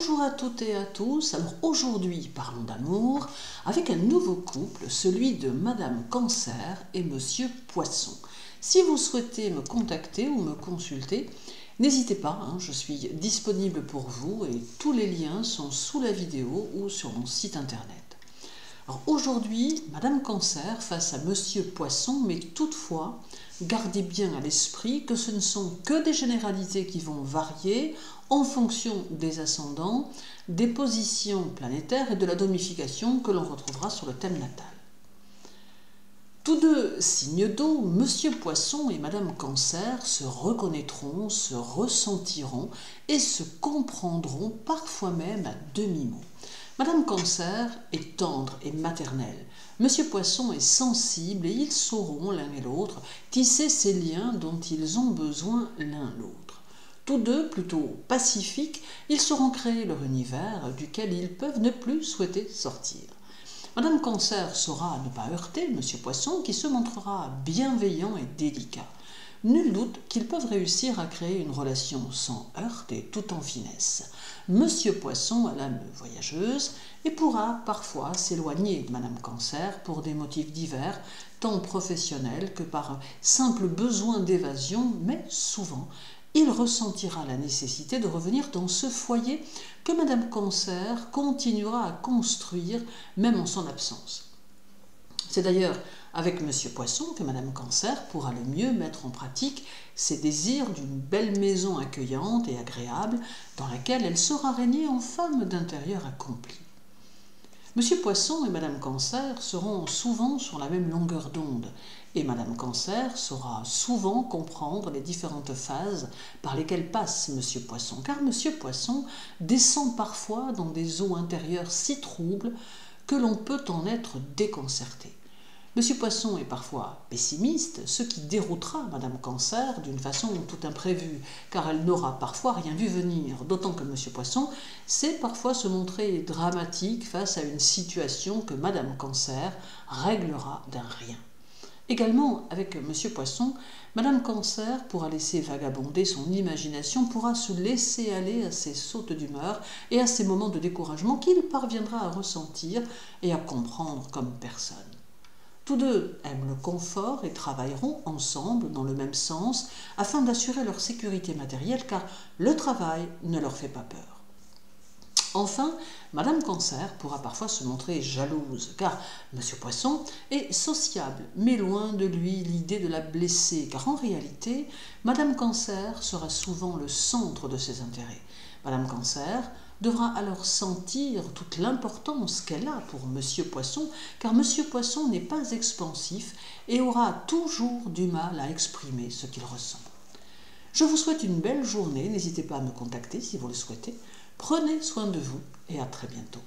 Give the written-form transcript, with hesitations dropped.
Bonjour à toutes et à tous. Alors aujourd'hui, parlons d'amour avec un nouveau couple, celui de Madame Cancer et Monsieur Poisson. Si vous souhaitez me contacter ou me consulter, n'hésitez pas, je suis disponible pour vous et tous les liens sont sous la vidéo ou sur mon site internet. Alors aujourd'hui, Madame Cancer face à Monsieur Poisson, mais toutefois, gardez bien à l'esprit que ce ne sont que des généralités qui vont varier en fonction des ascendants, des positions planétaires et de la domification que l'on retrouvera sur le thème natal. Tous deux signes d'eau, Monsieur Poisson et Madame Cancer se reconnaîtront, se ressentiront et se comprendront parfois même à demi-mot. Madame Cancer est tendre et maternelle. Monsieur Poisson est sensible et ils sauront l'un et l'autre tisser ces liens dont ils ont besoin l'un l'autre. Tous deux, plutôt pacifiques, ils sauront créer leur univers duquel ils peuvent ne plus souhaiter sortir. Madame Cancer saura ne pas heurter Monsieur Poisson qui se montrera bienveillant et délicat. Nul doute qu'ils peuvent réussir à créer une relation sans heurts et tout en finesse. Monsieur Poisson a l'âme voyageuse et pourra parfois s'éloigner de Madame Cancer pour des motifs divers, tant professionnels que par simple besoin d'évasion, mais souvent il ressentira la nécessité de revenir dans ce foyer que Madame Cancer continuera à construire même en son absence. C'est d'ailleurs avec Monsieur Poisson que Madame Cancer pourra le mieux mettre en pratique ses désirs d'une belle maison accueillante et agréable dans laquelle elle saura régner en femme d'intérieur accomplie. Monsieur Poisson et Madame Cancer seront souvent sur la même longueur d'onde et Madame Cancer saura souvent comprendre les différentes phases par lesquelles passe Monsieur Poisson, car Monsieur Poisson descend parfois dans des eaux intérieures si troubles que l'on peut en être déconcerté. Monsieur Poisson est parfois pessimiste, ce qui déroutera Madame Cancer d'une façon tout imprévue, car elle n'aura parfois rien vu venir, d'autant que Monsieur Poisson sait parfois se montrer dramatique face à une situation que Madame Cancer réglera d'un rien. Également, avec Monsieur Poisson, Madame Cancer pourra laisser vagabonder son imagination, pourra se laisser aller à ses sautes d'humeur et à ses moments de découragement qu'il parviendra à ressentir et à comprendre comme personne. Tous deux aiment le confort et travailleront ensemble dans le même sens afin d'assurer leur sécurité matérielle car le travail ne leur fait pas peur. Enfin, Madame Cancer pourra parfois se montrer jalouse car Monsieur Poisson est sociable mais loin de lui l'idée de la blesser car en réalité, Madame Cancer sera souvent le centre de ses intérêts. Madame Cancer devra alors sentir toute l'importance qu'elle a pour Monsieur Poisson, car Monsieur Poisson n'est pas expansif et aura toujours du mal à exprimer ce qu'il ressent. Je vous souhaite une belle journée, n'hésitez pas à me contacter si vous le souhaitez. Prenez soin de vous et à très bientôt.